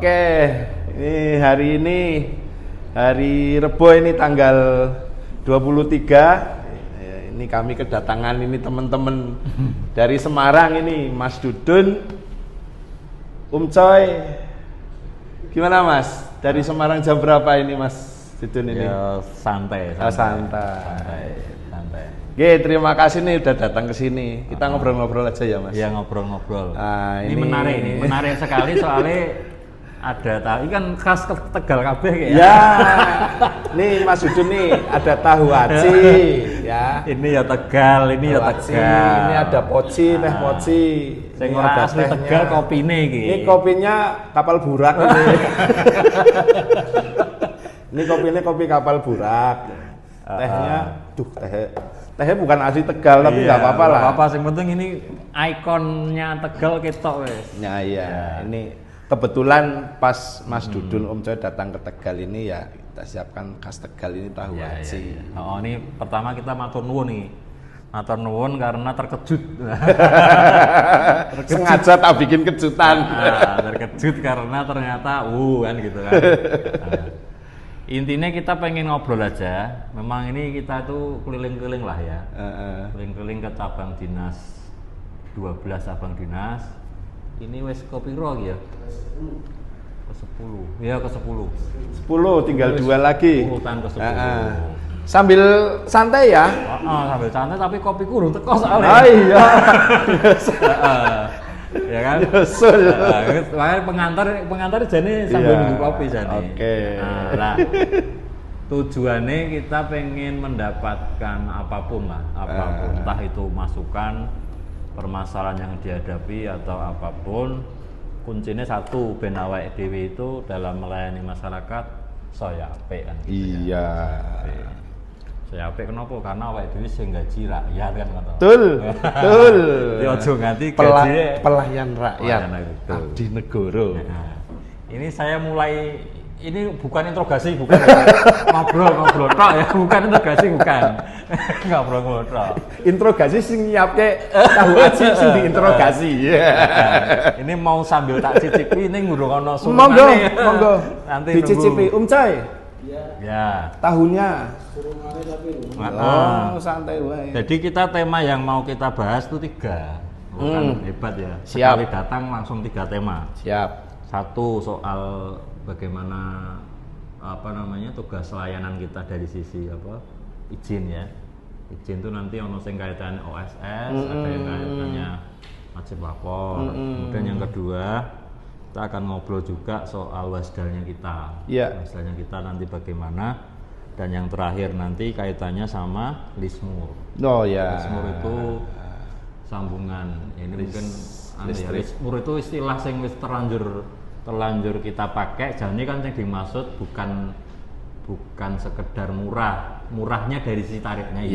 Oke, ini hari Rebo ini tanggal 23. Ini kami kedatangan ini teman-teman dari Semarang ini, Mas Dudun, Coy. Gimana Mas? Dari Semarang jam berapa ini Mas Dudun ini? Ya santai. Oke, terima kasih nih udah datang ke sini. Kita ngobrol-ngobrol aja ya Mas. Iya ngobrol-ngobrol. Nah, ini menarik sekali soalnya ada tahu, ini kan khas Tegal kabeh kayak. Ya. Nih Mas Dudun nih ada tahu aci ya. Ini ya Tegal, ini ya Tegal. Ini ada poci, teh poci. Sing ora asli Tegal kopine iki. Ini kopinya kapal burak ini. Ini kopinya kopi kapal burak. Tehnya, tehnya bukan asli Tegal tapi nggak apa-apa lah. Apa-apa, yang penting ini ikonnya Tegal ketok wes. Ya iya, ini kebetulan pas Mas Dudun Om Coy datang ke Tegal ini ya kita siapkan khas Tegal ini tahu aci. Oh ini pertama kita matur nuwun nih. Matur nuwun karena terkejut. Sengaja tak bikin kejutan. Terkejut karena ternyata kan gitu kan. Intinya kita pengen ngobrol aja. Memang ini kita tuh keliling-keliling lah ya. Keliling-keliling ke cabang dinas 12 cabang dinas. Ini wes kopi roh ya? Ke 10. Ya ke 10. 10 tinggal 2 lagi. Urutan ke 10. Sambil santai ya? Sambil santai tapi kopi kurung teko soalnya. Iya. Ya kan? Yusul. Pengantar jane sambil nunggu kopi jane. Oke. Nah, tujuannya kita pengen mendapatkan apapun lah, entah itu masukan permasalahan yang dihadapi atau apapun, kuncinya satu, ben awake dhewe itu dalam melayani masyarakat saya apik kan gitu. Iya. Ya. Saya apik kenapa? Karena awake dhewe sing gaji rakyat kan ngono. Betul. Ya aja nganti gaji pelayan rakyat. Abdi negara. Ini saya mulai, ini bukan interogasi, bukan ngobrol tok ya, bukan interogasi, bukan. Ngobrol tok. Interogasi sing nyiapke tahu aci sing diinterogasi. Ini mau sambil tak cicipi ini ngurungono surungan. Monggo. Nanti dicicipi Coy. Ya. Tahunnya. Santai wae. Jadi kita tema yang mau kita bahas itu 3. Bukan hebat ya. Siap. Sekali datang langsung 3 tema. Siap. 1 soal bagaimana tugas layanan kita dari sisi izin ya. Izin itu nanti ono sing kaitannya OSS, ada yang kaitannya wajib lapor. Kemudian yang kedua, kita akan ngobrol juga soal wasdalnya kita. Wasdalnya kita nanti bagaimana, dan yang terakhir nanti kaitannya sama Lismur. Oh ya. Lismur itu sambungan. Ini mungkin Lismur itu istilah sing wis terlanjur kita pakai. Jadi kan yang dimaksud bukan sekedar murahnya dari sisi tarifnya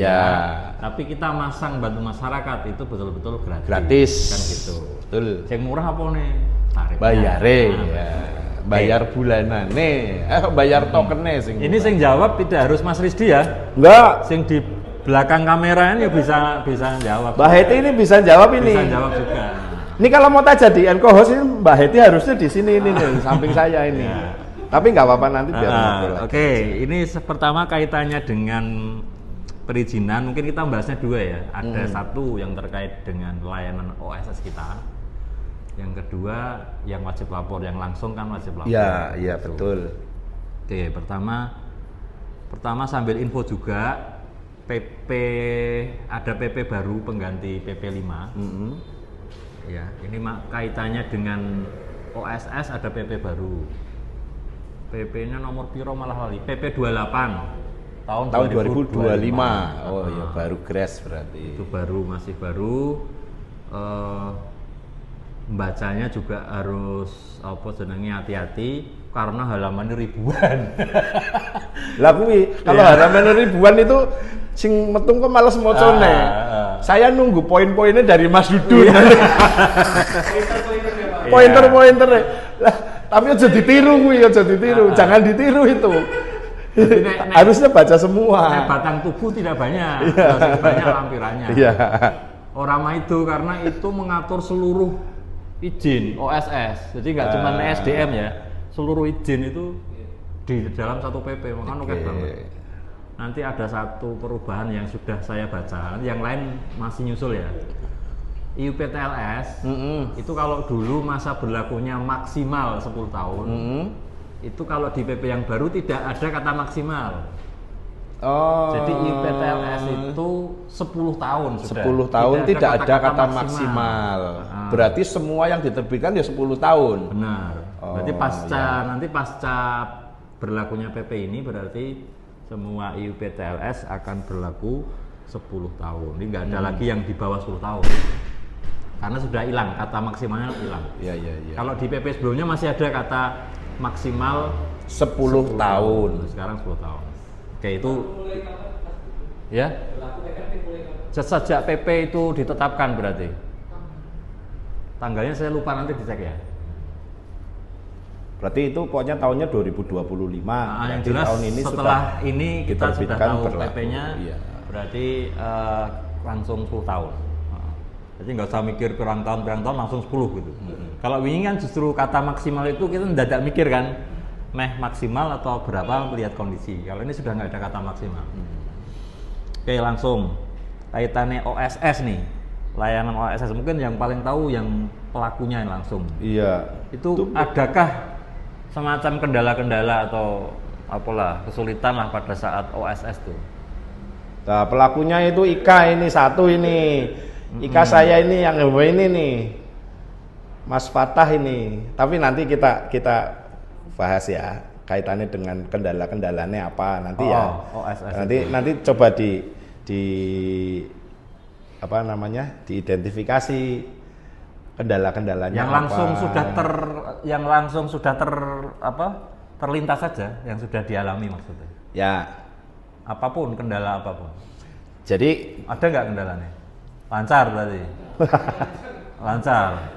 tapi kita masang bantu masyarakat itu betul-betul gratis kan gitu. Betul. Yang murah apa nih? Tarifnya. Bayare bayar bulanane, bayar tokennya sing. Ini sing jawab tidak harus Mas Rizdi ya? Enggak. Sing di belakang kamera ini bisa jawab. Mbak Heti ini bisa jawab ini. Bisa jawab juga. Ini kalau mau tak jadi co-host ini Mbak Heti harusnya di sini ini nih, samping saya ini. Tapi nggak apa-apa nanti biar ngobrol. Oke, ini pertama kaitannya dengan perizinan. Mungkin kita bahasnya 2 ya. Ada 1 yang terkait dengan layanan OSS kita. Yang kedua yang wajib lapor, yang langsung kan wajib lapor. Iya betul. Oke, pertama sambil info juga ada PP baru pengganti PP 5. Ya, ini kaitannya dengan OSS ada PP baru. PP-nya nomor piro malah wali? PP 28 tahun 2025. Oh ya baru grass berarti. Itu masih baru. Membacanya juga harus hati-hati karena halamannya ribuan. Lah kuwi kalau halaman ribuan itu sing metung kok males mocone. Saya nunggu poin-poinnya dari Mas Dudun. Pointer-pointer. Lah, tapi aja ditiru kuwi, jangan ditiru itu. Harusnya baca semua. Batang tubuh tidak banyak, banyak lampirannya. Orang itu karena itu mengatur seluruh izin OSS. Jadi nggak cuma SDM ya. seluruh izin itu di dalam satu PP, makanya oke banget. Nanti ada satu perubahan yang sudah saya baca, yang lain masih nyusul ya. IUPTLS itu kalau dulu masa berlakunya maksimal 10 tahun, itu kalau di PP yang baru tidak ada kata maksimal. Jadi IUPTLS itu 10 tahun sudah. 10 tahun tidak ada kata maksimal. Berarti semua yang diterbitkan ya 10 tahun. Benar. Berarti nanti pasca berlakunya PP ini berarti semua IUPTLS akan berlaku 10 tahun. Ini nggak ada lagi yang di bawah 10 tahun. Karena sudah hilang, kata maksimalnya hilang. Iya. Kalau di PP sebelumnya masih ada kata maksimal 10 tahun. Sekarang 10 tahun. Oke, itu ya. Sejak PP itu ditetapkan berarti. Tanggalnya saya lupa, nanti dicek ya. Berarti itu pokoknya tahunnya 2025. Yang jelas tahun ini setelah ini kita sudah tahu berlaku. PP-nya, berarti langsung 10 tahun. Jadi nggak usah mikir kurang tahun langsung 10 gitu. Kalau ini kan justru kata maksimal itu kita mendadak mikir kan, maksimal atau berapa melihat kondisi. Kalau ini sudah nggak ada kata maksimal. Oke, langsung kaitannya OSS nih, layanan OSS mungkin yang paling tahu yang pelakunya langsung. Iya. Itu adakah semacam kendala-kendala atau apalah kesulitan lah pada saat OSS tuh? Nah, pelakunya itu Ika ini satu ini. Ika saya ini yang ini nih. Mas Fatah ini. Tapi nanti kita bahas ya kaitannya dengan kendala-kendalanya apa nanti ya. OSS nanti coba di apa namanya? diidentifikasi kendala-kendalanya yang langsung sudah terlintas saja, yang sudah dialami maksudnya. Ya, apapun kendala apapun. Jadi ada nggak kendalanya? Lancar berarti. Lancar.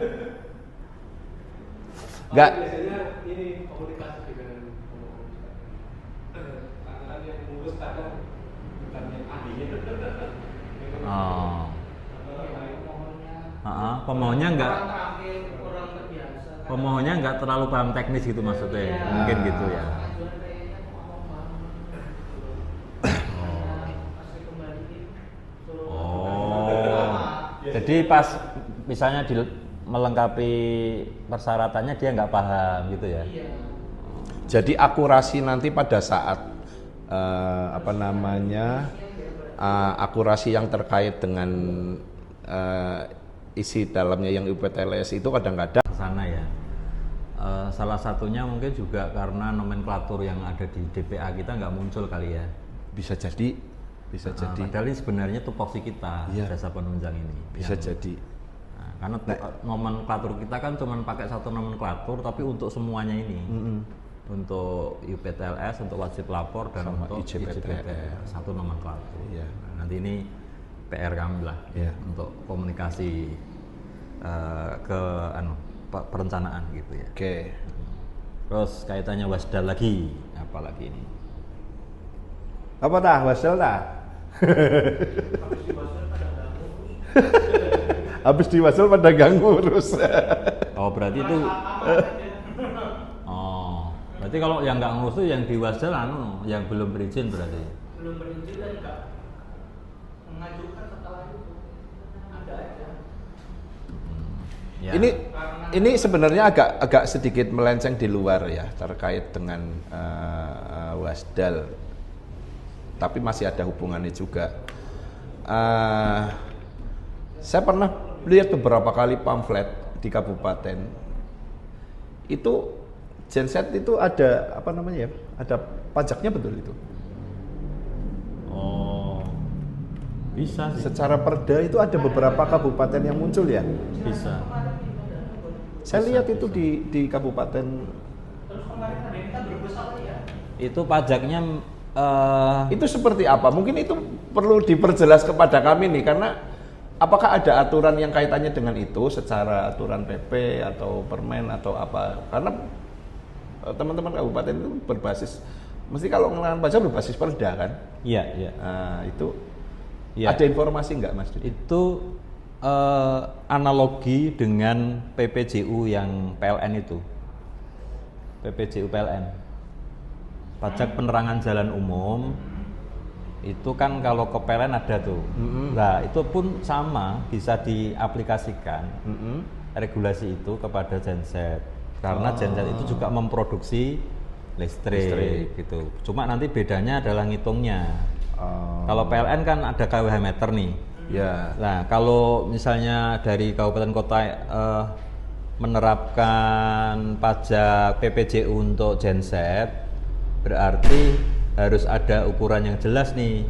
Enggak. Biasanya ini komunikasi dengan tangan yang mengurus kadang bukan yang ahlinya. Pemohonnya nggak terlalu paham teknis gitu maksudnya, mungkin gitu ya. Jadi pas misalnya melengkapi persyaratannya dia nggak paham gitu ya. Jadi akurasi nanti pada saat akurasi yang terkait dengan isi dalamnya yang IUPTLS itu kadang-kadang ke sana ya. Salah satunya mungkin juga karena nomenklatur yang ada di DPA kita nggak muncul kali ya. Bisa jadi. Padahal ini sebenarnya tupoksi kita, jasa penunjang ini. Bisa jadi. Nah, karena nomenklatur kita kan cuma pakai satu nomenklatur, tapi untuk semuanya ini, untuk IUPTLS, untuk wajib lapor dan sama untuk IJPTR, satu nomenklatur. Nah, nanti ini PR kami lah untuk komunikasi ke perencanaan gitu ya. Oke. Terus kaitannya Wasdal lagi, apa lagi ini? Apa tah Wasdal tah? Habis di Wasdal pada ganggu terus. Oh berarti itu. Oh berarti kalau yang nggak ngurus tuh yang di Wasdal yang belum berizin berarti. Belum berizin dan nggak mengajukan setelah itu ada aja. Ya. Ini sebenarnya agak sedikit melenceng di luar ya terkait dengan Wasdal, tapi masih ada hubungannya juga. Saya pernah lihat beberapa kali pamflet di kabupaten itu genset itu ada apa namanya ya? Ada pajaknya betul itu? Oh bisa sih. Secara perda itu ada beberapa kabupaten yang muncul ya? Bisa. Saya lihat itu di kabupaten. Itu pajaknya itu seperti apa? Mungkin itu perlu diperjelas kepada kami nih, karena apakah ada aturan yang kaitannya dengan itu secara aturan PP atau permen atau apa? Karena teman-teman kabupaten itu berbasis, mesti kalau mengenakan pajak berbasis perda kan? Iya. Nah, itu ada informasi nggak Mas? Itu analogi dengan PPJU yang PLN itu. PPJU PLN. Pajak penerangan jalan umum itu kan kalau ke PLN ada tuh. Nah, itu pun sama bisa diaplikasikan regulasi itu kepada genset. Karena genset itu juga memproduksi listrik gitu. Cuma nanti bedanya adalah ngitungnya. Kalau PLN kan ada kWh meter nih. Ya. Nah, kalau misalnya dari kabupaten kota menerapkan pajak PPJU untuk genset, berarti harus ada ukuran yang jelas nih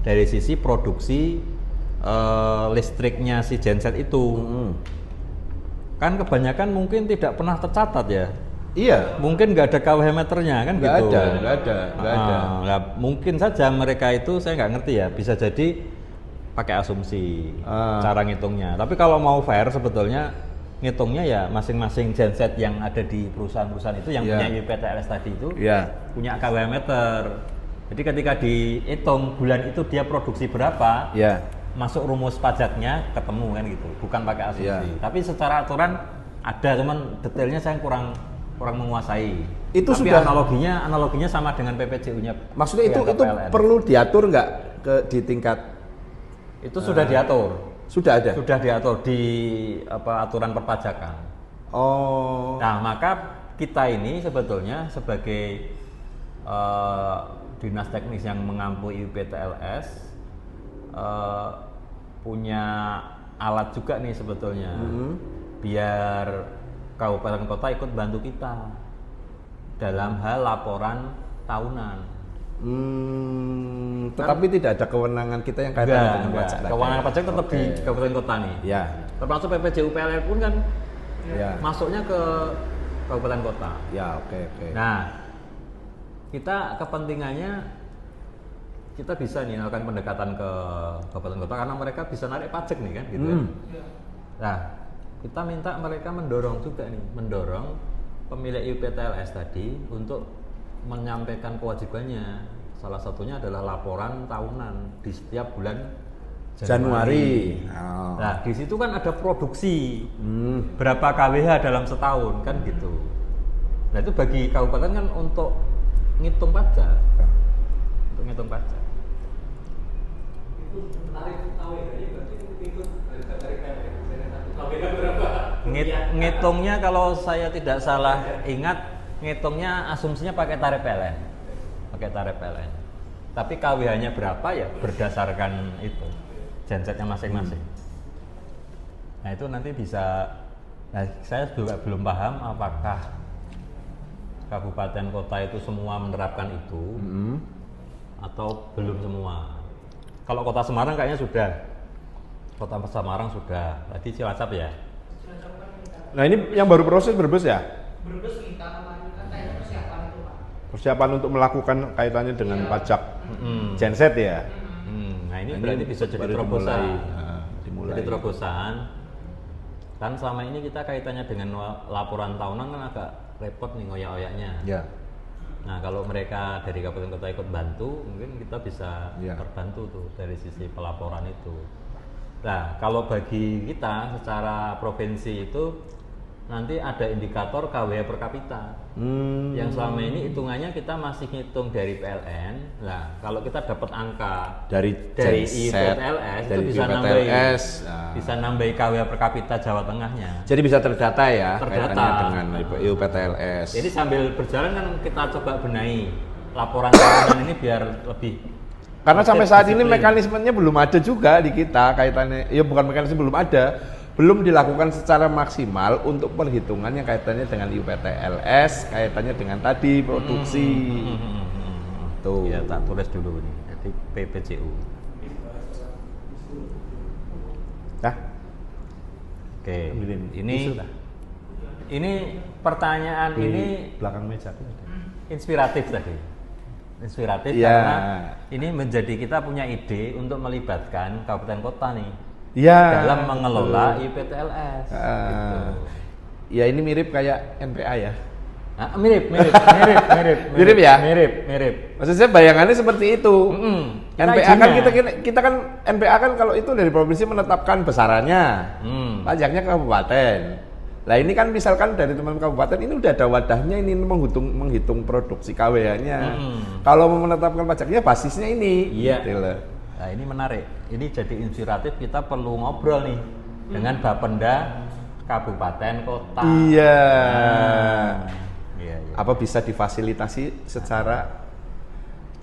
dari sisi produksi listriknya si genset itu. Kan kebanyakan mungkin tidak pernah tercatat ya. Iya. Mungkin nggak ada kWh meternya kan gitu. Nggak ada. Nah, mungkin saja mereka itu saya nggak ngerti ya. Bisa jadi pakai asumsi cara ngitungnya. Tapi kalau mau fair sebetulnya ngitungnya ya masing-masing genset yang ada di perusahaan-perusahaan itu yang punya IPTLS tadi itu punya kWh meter. Jadi ketika dihitung bulan itu dia produksi berapa, masuk rumus pajaknya ketemu kan gitu. Bukan pakai asumsi. Tapi secara aturan ada, cuman detailnya saya kurang menguasai. Itu tapi sudah analoginya sama dengan PPJU-nya. Maksudnya itu perlu diatur nggak di tingkat itu sudah diatur. Sudah ada. Sudah diatur di aturan perpajakan. Oh. Nah, maka kita ini sebetulnya sebagai dinas teknis yang mengampu IPTLS punya alat juga nih sebetulnya. Biar kabupaten kota ikut bantu kita dalam hal laporan tahunan. Tetapi tidak ada kewenangan kita yang kaitannya dengan pajak. Kewenangan pajak tetap di kabupaten kota nih. Ya. Termasuk PPJU PLN pun kan masuknya ke kabupaten kota. Ya, oke. Nah, kita kepentingannya kita bisa nih melakukan pendekatan ke kabupaten kota karena mereka bisa narik pajak nih kan gitu. Nah, kita minta mereka mendorong pemilik IPTLS tadi untuk menyampaikan kewajibannya. Salah satunya adalah laporan tahunan di setiap bulan Januari. Nah, di situ kan ada produksi berapa kWh dalam setahun kan gitu. Nah, itu bagi kabupaten kan untuk ngitung pajak. Itu menarik KWH-nya berarti ikut harga tarik KWH berapa? Ngitungnya kalau saya tidak salah ingat, ngitungnya asumsinya pakai tarif PLN. Tapi KWH-nya berapa ya berdasarkan itu gensetnya masing-masing. Nah, itu nanti bisa. Nah, saya juga belum paham apakah kabupaten kota itu semua menerapkan itu atau belum semua. Kalau kota Semarang kayaknya sudah. Kota Semarang sudah. Tadi Cilacap ya. Nah, ini yang baru proses Brebes ya? Brebes kita kemarin kan kayaknya persiapan itu Pak. Persiapan untuk melakukan kaitannya dengan pajak genset ya? Nah, ini berarti bisa jadi terobosan. Dimulai. Jadi terobosan. Kan selama ini kita kaitannya dengan laporan tahunan kan agak repot nih ngoyak-oyaknya. Ya. Nah, kalau mereka dari kabupaten kota ikut bantu, mungkin kita bisa terbantu tuh dari sisi pelaporan itu. Nah, kalau bagi kita secara provinsi itu nanti ada indikator KWH per kapita. Yang selama ini hitungannya kita masih hitung dari PLN. Nah, kalau kita dapat angka dari IPTLS itu bisa nambahi KWH per kapita Jawa Tengahnya. Jadi bisa terdata ya kaitannya dengan IPTLS. Jadi sambil berjalan kan kita coba benahi laporan tahunan ini biar lebih. Karena sampai saat ini mekanismenya belum ada juga di kita kaitannya. Ya bukan mekanisme belum ada. Belum dilakukan secara maksimal untuk perhitungan yang kaitannya dengan IPTLS, kaitannya dengan tadi produksi. Tuh. Ya, tak tulis dulu nih. Jadi PPJU. Nah. Oke. Ini pertanyaan di ini belakang meja. Inspiratif tadi. Karena ini menjadi kita punya ide untuk melibatkan kabupaten kota nih. Dalam mengelola IPTLS. Gitu. Ya ini mirip kayak NPA ya. Mirip ya. Mirip. Maksud saya bayangannya seperti itu. NPA kan kita kan NPA kan kalau itu dari provinsi menetapkan besarannya, pajaknya ke kabupaten. Lah ini kan misalkan dari teman kabupaten ini udah ada wadahnya, ini menghitung produksi KWH-nya. Kalau mau menetapkan pajaknya basisnya ini. Iya. Gitu loh. Nah ini menarik. Ini jadi inspiratif, kita perlu ngobrol nih dengan Bapenda kabupaten kota. Iya. Iya, iya. Apa bisa difasilitasi secara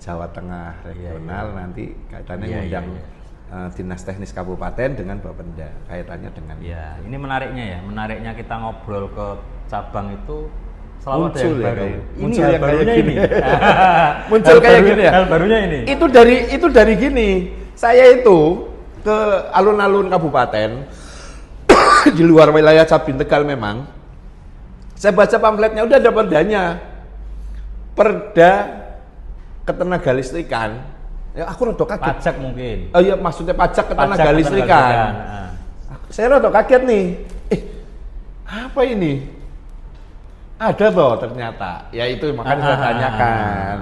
Jawa Tengah regional nanti kaitannya ngundang dinas teknis kabupaten dengan Bapenda, kaitannya dengan ya ini menariknya kita ngobrol ke cabang itu selalu muncul ada yang baru. Muncul Ini yang barunya kayak gini. ini. Muncul kayak gini ya. Hal barunya ini. Itu dari gini. Saya itu ke alun-alun kabupaten di luar wilayah Cabin Tegal memang. Saya baca pamfletnya udah ada perdanya. Perda ketenaga listrikan. Ya aku rada kaget. Pajak mungkin. Oh iya, maksudnya pajak ketenaga listrikan. Saya rada kaget nih. Apa ini? Ada toh ternyata. Ya itu makanya saya tanyakan.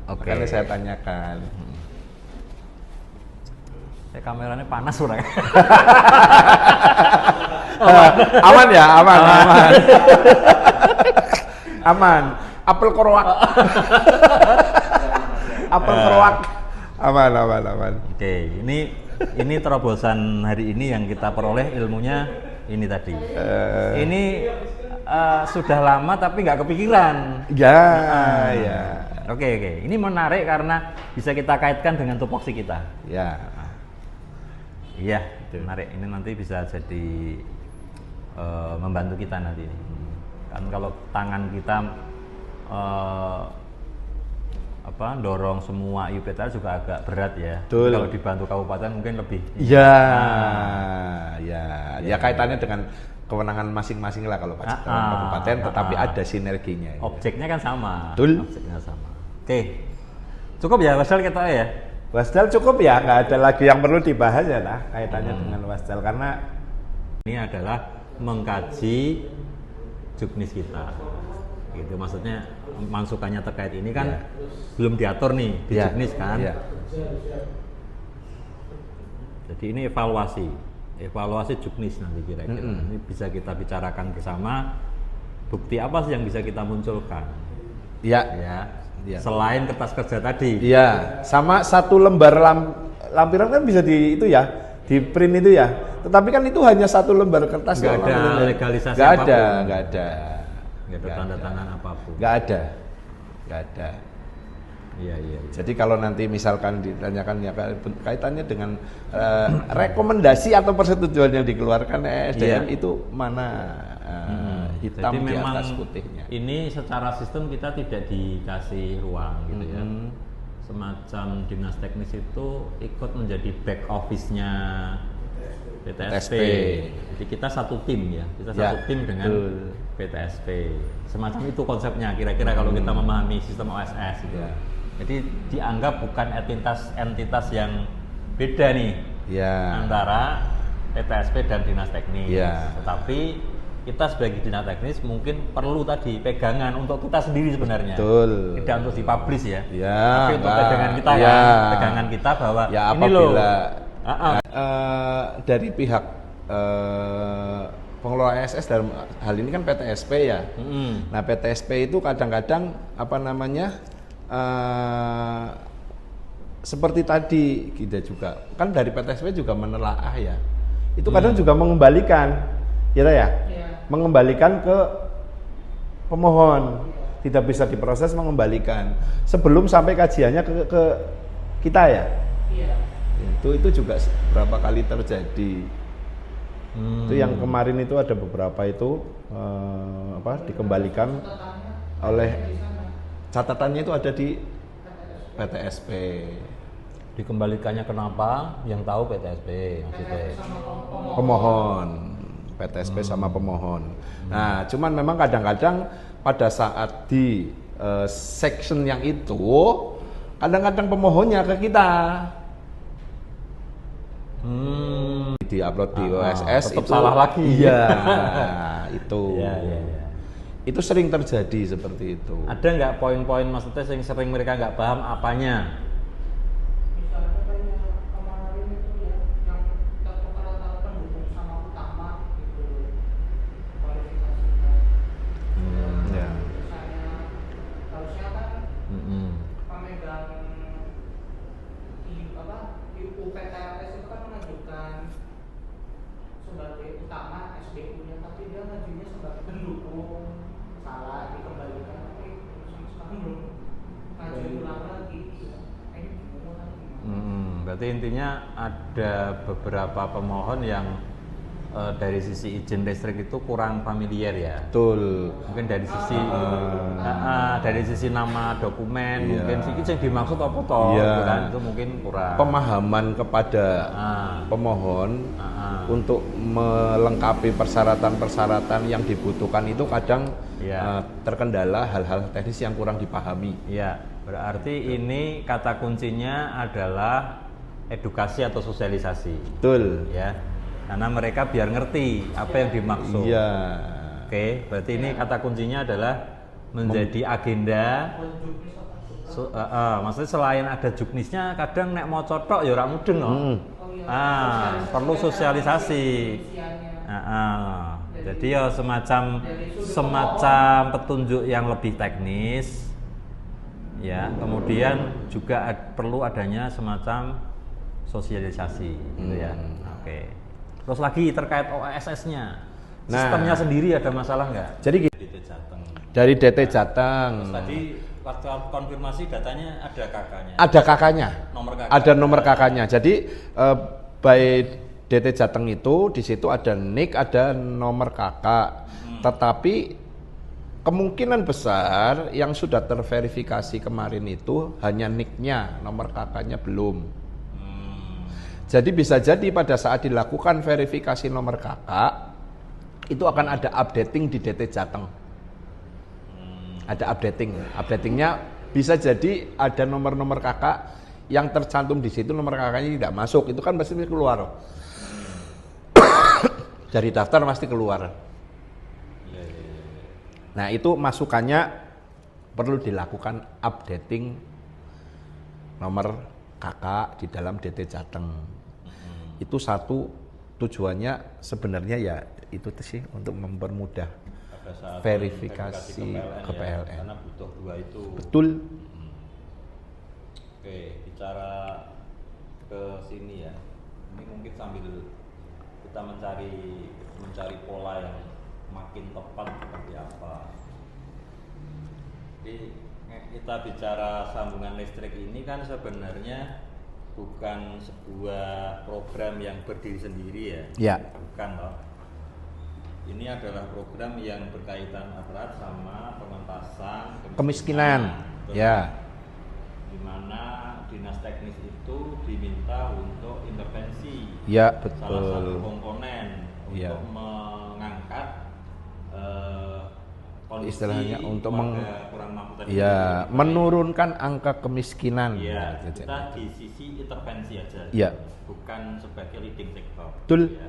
Makanya saya tanyakan. Kameranya panas orang. Aman ya, aman. Aman. Apel korowak. Apel korowak. Aman. Oke, ini terobosan hari ini yang kita peroleh ilmunya ini tadi. Ini sudah lama tapi nggak kepikiran. Ya. Oke. Ini menarik karena bisa kita kaitkan dengan tupoksi kita. Ya. Iya, menarik. Ini nanti bisa jadi membantu kita nanti. Kan kalau tangan kita dorong semua IUPTL juga agak berat ya. Betul. Kalau dibantu kabupaten mungkin lebih. Ya kaitannya dengan kewenangan masing-masing lah kalau kabupaten, tetapi ada sinerginya. Objeknya kan sama. Betul. Objeknya sama. Oke, cukup ya Wasdal kita ya. Wasdal cukup ya, nggak ada lagi yang perlu dibahas ya lah kaitannya dengan Wasdal karena ini adalah mengkaji juknis kita. Gitu maksudnya masukannya terkait ini kan belum diatur nih di juknis kan. Jadi ini evaluasi juknis nanti kira-kira. Ini bisa kita bicarakan bersama. Bukti apa sih yang bisa kita munculkan? Ya. Selain kertas kerja tadi. Iya, sama satu lembar lampiran kan bisa di print itu ya. Tetapi kan itu hanya satu lembar kertas. Nggak ada legalisasi apapun. Nggak ada tanda tangan apapun. Nggak ada. Iya. Jadi kalau nanti misalkan ditanyakan ya kaitannya dengan rekomendasi atau persetujuan yang dikeluarkan SDM itu mana hitam jadi di memang atas putihnya. Ini secara sistem kita tidak dikasih ruang gitu ya. Semacam dinas teknis itu ikut menjadi back office-nya PTSP. Jadi kita satu tim ya. Satu tim dengan PTSP. Semacam itu konsepnya kira-kira kalau kita memahami sistem OSS gitu. Jadi dianggap bukan entitas yang beda nih antara PTSP dan dinas teknis. Tetapi kita sebagai dinas teknis mungkin perlu tadi pegangan untuk kita sendiri sebenarnya. Betul. Tidak untuk dipublish ya. Tapi untuk pegangan kita pegangan kita bahwa ini loh. Dari pihak pengelola ASS dalam hal ini kan PTSP ya. Nah PTSP itu kadang-kadang seperti tadi kita juga kan dari PTSP juga menelaah ya. Itu kadang juga mengembalikan mengembalikan ke pemohon, tidak bisa diproses, mengembalikan sebelum sampai kajiannya ke kita ya. Itu juga berapa kali terjadi. Itu yang kemarin itu ada beberapa itu dikembalikan oleh catatannya itu ada di PTSP. Dikembalikannya kenapa? Yang tahu PTSP maksudnya. Pemohon. PTSP sama pemohon. Nah, cuman memang kadang-kadang pada saat di section yang itu, kadang-kadang pemohonnya ke kita. Di-upload di OSS tetap itu salah lagi. Iya, itu. Iya. Itu sering terjadi seperti itu. Ada nggak poin-poin maksudnya yang sering mereka nggak paham apanya? Misalnya kayak kemarin itu yang rata-rata pendukung sama utama gitu kualifikasi sebagai utama SBU-nya, tapi dia ngajunya sebagai pendukung, salah dikembalikan, tapi sekarang belum ngaju ulang lagi. Ini bingung lagi. Berarti intinya ada beberapa pemohon yang dari sisi izin listrik itu kurang familiar ya. Betul. Mungkin dari sisi nama dokumen, mungkin sih yang dimaksud apa toh, gitu kan, itu mungkin kurang. Pemahaman kepada pemohon untuk melengkapi persyaratan-persyaratan yang dibutuhkan itu kadang terkendala hal-hal teknis yang kurang dipahami. Iya, berarti ini kata kuncinya adalah edukasi atau sosialisasi. Betul. Ya. Karena mereka biar ngerti apa yang dimaksud. Iya. Oke, berarti ini kata kuncinya adalah menjadi agenda. Maksudnya selain ada juknisnya, kadang nek mau cotok ya ora mudeng loh. Perlu sosialisasi. Jadi ya semacam petunjuk yang lebih teknis. Ya, kemudian juga perlu adanya semacam sosialisasi, gitu ya. Oke. Terus lagi terkait OSS-nya, sistemnya sendiri ada masalah nggak? Jadi dari DT Jateng. Terus tadi waktu konfirmasi datanya ada kakaknya. Ada kakaknya. Nomor kakak. Ada nomor kakaknya. Jadi by DT Jateng itu di situ ada NIK, ada nomor kakak. Tetapi kemungkinan besar yang sudah terverifikasi kemarin itu hanya NIK-nya, nomor kakaknya belum. Jadi bisa jadi pada saat dilakukan verifikasi nomor kakak, itu akan ada updating di DT Jateng. Ada updatingnya bisa jadi ada nomor-nomor kakak yang tercantum di situ, nomor kakaknya tidak masuk, itu kan pasti keluar. Dari daftar pasti keluar. Nah itu masukannya perlu dilakukan updating nomor kakak di dalam DT Jateng. Itu satu tujuannya sebenarnya ya itu sih untuk mempermudah verifikasi ke PLN. Ya, karena butuh dua itu. Betul. Oke, bicara ke sini ya. Ini mungkin sambil kita mencari pola yang makin tepat seperti apa. Jadi kita bicara sambungan listrik ini kan sebenarnya bukan sebuah program yang berdiri sendiri ya. Ya. Bukan loh. Ini adalah program yang berkaitan erat sama pengentasan Kemiskinan. Ya. Di mana dinas teknis itu diminta untuk intervensi. Ya, Salah satu betul. komponen Ya. untuk mengangkat kondisi Istilahnya untuk kurang mampu tadi. Ya, menurunkan angka kemiskinan. Iya, kita di sisi intervensi aja. Iya. Bukan sebagai leading sector. Betul. Ya.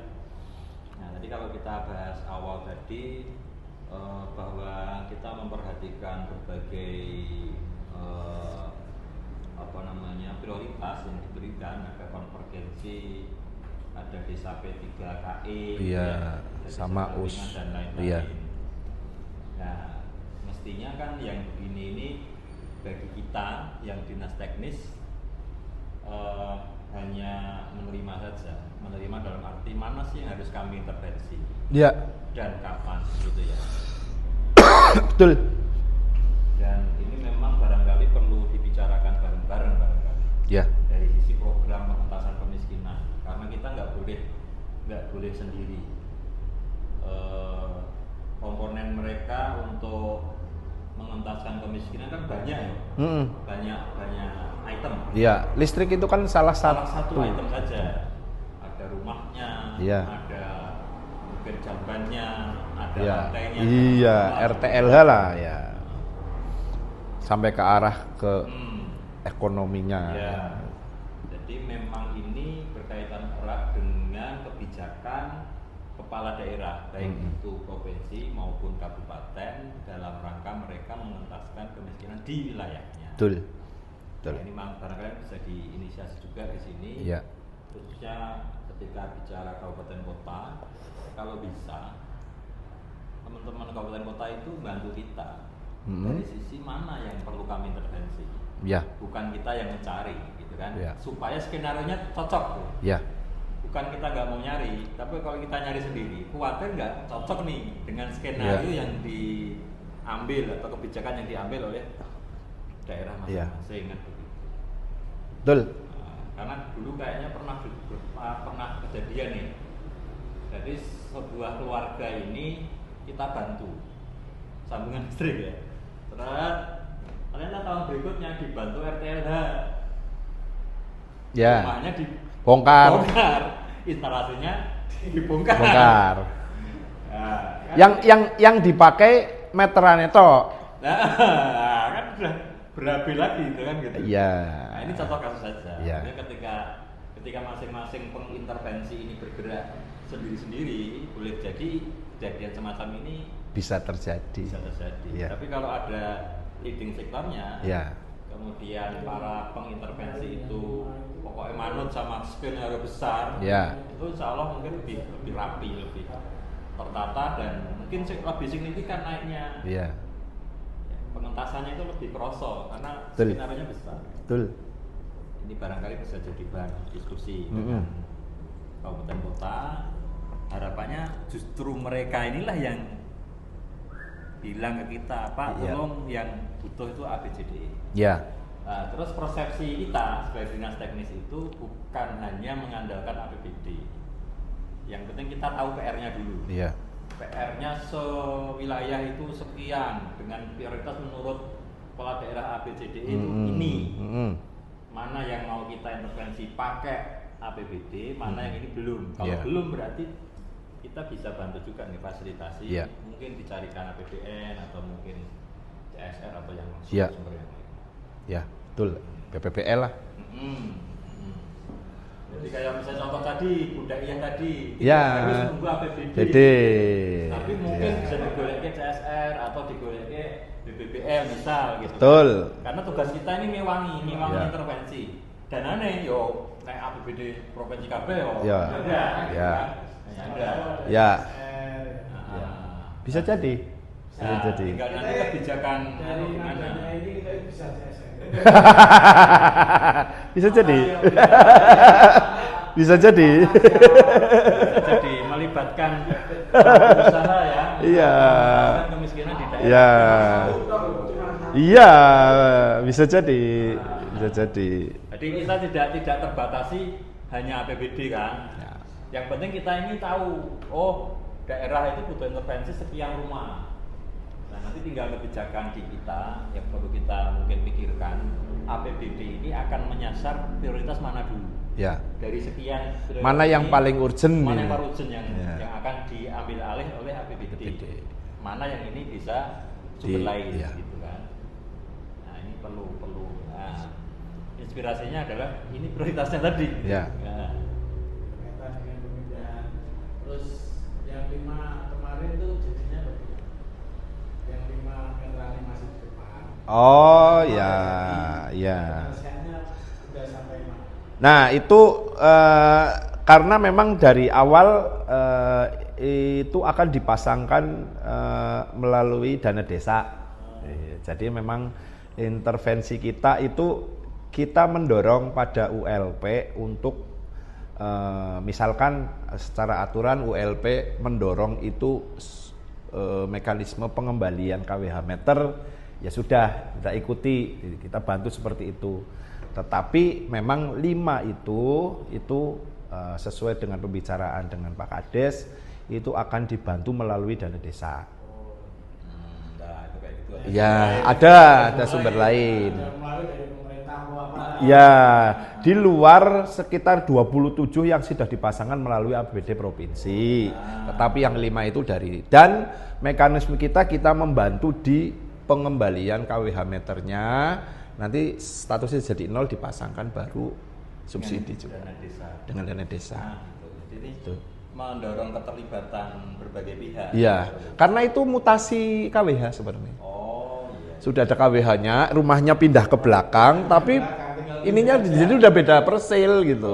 Nah, tadi kalau kita bahas awal tadi bahwa kita memperhatikan berbagai prioritas yang diberikan, ada konvergensi, ada desa P3KE, iya, sama desa US dan lain-lain. Iya. Nah, mestinya kan yang begini ini bagi kita yang dinas teknis hanya menerima saja, menerima dalam arti mana sih yang harus kami intervensi, Iya. dan kapan, gitu ya. Betul. Dan ini memang barangkali perlu dibicarakan bareng-bareng Ya. dari sisi program pengentasan kemiskinan, karena kita nggak boleh sendiri. Komponen mereka untuk mengentaskan kemiskinan kan banyak ya, banyak item. Iya, listrik itu kan salah satu item saja. Ada rumahnya, Iya. ada mungkin jambannya, ada Iya. lantainya. Iya, RTLH lah ya. Sampai ke arah ke ekonominya. Ya. Jadi memang ini berkaitan erat dengan kebijakan kepala daerah, baik itu provinsi maupun kabupaten, dalam rangka mereka mengentaskan kemiskinan di wilayahnya. Betul. Nah, ini barangkali bisa diinisiasi juga di sini. Iya. Khususnya ketika bicara kabupaten kota, kalau bisa teman-teman kabupaten kota itu bantu kita dari sisi mana yang perlu kami intervensi. Ya. Bukan kita yang mencari, gitu kan? Ya. Supaya skenario-nya cocok tuh. Ya. bukan kita nggak mau nyari, tapi kalau kita nyari sendiri, khawatir nggak cocok nih dengan skenario yang diambil atau kebijakan yang diambil oleh daerah masing-masing kan begitu. Betul. Karena dulu kayaknya pernah kejadian nih. Jadi sebuah keluarga ini kita bantu sambungan listrik ya. Terus ternyata tahun berikutnya dibantu RTLH. Ya. Rumahnya Bongkar. Instalasinya dibongkar. Bongkar. Nah, Yang dipakai meteran itu. Nah, kan udah berabe lagi gitu kan gitu. Iya. Nah, ini contoh kasus saja. Iya. Jadi ketika masing-masing pengintervensi ini bergerak sendiri-sendiri, boleh jadi kejadian semacam ini Bisa terjadi. Iya. Tapi kalau ada leading sektornya, Iya. kemudian para pengintervensi itu pokoknya manut sama skenario besar, Iya. itu insya Allah mungkin lebih rapi, lebih tertata dan mungkin lebih signifikan naiknya. Iya. Pengentasannya itu lebih kerosok karena Betul. skenario-nya besar. Betul. Ini barangkali bisa jadi bahan diskusi dengan kabupaten kota. Harapannya justru mereka inilah yang bilang ke kita, Pak, tolong yang butuh itu ABCD. Iya. Nah, terus persepsi kita sebagai dinas teknis itu bukan hanya mengandalkan APBD. Yang penting kita tahu PR-nya dulu. Iya. PR-nya sewilayah itu sekian dengan prioritas menurut kepala daerah ABCD itu ini. Mana yang mau kita intervensi pakai APBD, mana yang ini belum. Kalau belum berarti kita bisa bantu juga nih fasilitasi. Mungkin dicarikan APBN atau mungkin CSR atau yang sumber yang lain. Ya, betul. PPPL lah. Jadi kayak misalnya contoh tadi, Budaiyah tadi, ya, harus nunggu APBD. Tapi mungkin bisa digolek ke CSR atau digolek ke BBBL misal gitu. Betul. Karena tugas kita ini ngewangi intervensi. Danane yo naik APBD provinsi KB yo. Ya. Ya. Bisa jadi. Bisa jadi. Tinggal nanti kebijakan gimana. Ini kita bisa CSR. Bisa jadi. Bisa jadi. Bisa jadi melibatkan usaha ya. Iya. Kemiskinan di daerah. Iya. Iya, bisa jadi. Bisa jadi. Jadi kita tidak terbatasi hanya APBD kan. Yang penting kita ini tahu, oh daerah itu butuh intervensi sekian rumah. Nah nanti tinggal kebijakan di kita yang perlu kita mungkin pikirkan, APBD ini akan menyasar prioritas mana dulu. Ya. Dari sekian mana yang paling urgent? Mana yang paling urgent yang akan diambil alih oleh APBD. Mana yang ini bisa sumber lain gitu kan. Nah ini perlu nah, inspirasinya adalah ini prioritasnya tadi. Ya. Terus yang 5 kemarin tuh jadinya bagaimana? Yang 5 metranya masih di depan. Oh ya, ya. Penyelesaiannya sudah sampai mana? Nah itu karena memang dari awal itu akan dipasangkan melalui dana desa. Jadi memang intervensi kita itu kita mendorong pada ULP untuk misalkan secara aturan ULP mendorong itu mekanisme pengembalian KWH meter, ya sudah kita ikuti, kita bantu seperti itu. Tetapi memang 5 itu sesuai dengan pembicaraan dengan Pak Kades itu akan dibantu melalui dana desa. Ya ada sumber lain. Ya, di luar sekitar 27 yang sudah dipasangkan melalui APBD provinsi. Tetapi yang 5 itu dari, dan mekanisme kita membantu di pengembalian KWH meternya. Nanti statusnya jadi 0 dipasangkan baru subsidi juga dengan dana desa. Jadi itu mendorong keterlibatan berbagai pihak. Iya, karena itu mutasi KWH sebenarnya. Sudah ada KWH-nya, rumahnya pindah ke belakang, tapi ininya jadi udah beda persil gitu.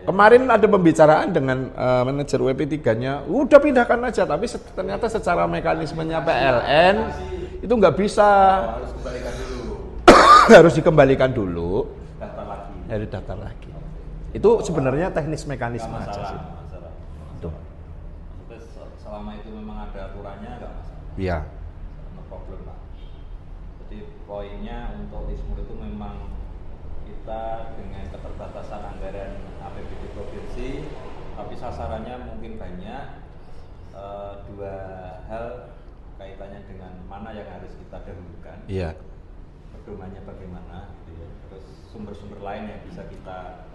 Kemarin ada pembicaraan dengan manajer WP3-nya, udah pindahkan aja, tapi ternyata secara mekanismenya PLN itu nggak bisa. Harus kembalikan dulu. Harus dikembalikan dulu. Daftar lagi. Harus daftar lagi. Itu sebenarnya teknis mekanisme Nggak aja masalah, sih. nggak masalah. Tuh. Maksudnya selama itu memang ada aturannya nggak masalah. Iya. No problem lah. Jadi poinnya untuk Lismur itu memang kita dengan keterbatasan anggaran APBD provinsi, tapi sasarannya mungkin banyak. Dua hal kaitannya dengan mana yang harus kita dahulukan. Iya. Pedomannya bagaimana, gitu ya. Terus sumber-sumber lain yang bisa kita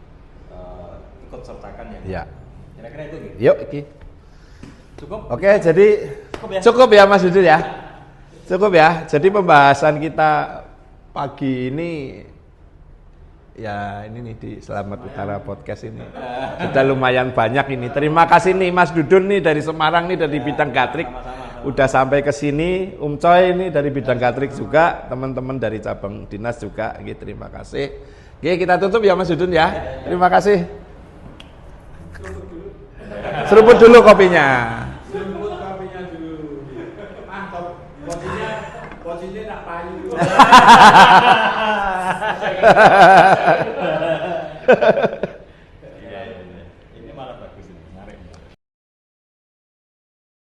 ikut sertakan ya. Iya. Kira-kira itu gitu. Yuk, iki. Cukup? Oke, jadi cukup ya Mas Dudun ya. Cukup ya. Jadi pembahasan kita pagi ini ya ini nih di Selamat Utara Podcast ini. Sudah lumayan banyak ini. Terima kasih nih Mas Dudun nih dari Semarang nih dari bidang gatrik. Udah sampai ke sini. Coy ini dari bidang gatrik juga, teman-teman dari cabang dinas juga. Oke, terima kasih. Oke, kita tutup ya Mas Dudun ya. Terima kasih. Seruput dulu kopinya. Seruput kopinya dulu. Mantap. Posisinya tak payu.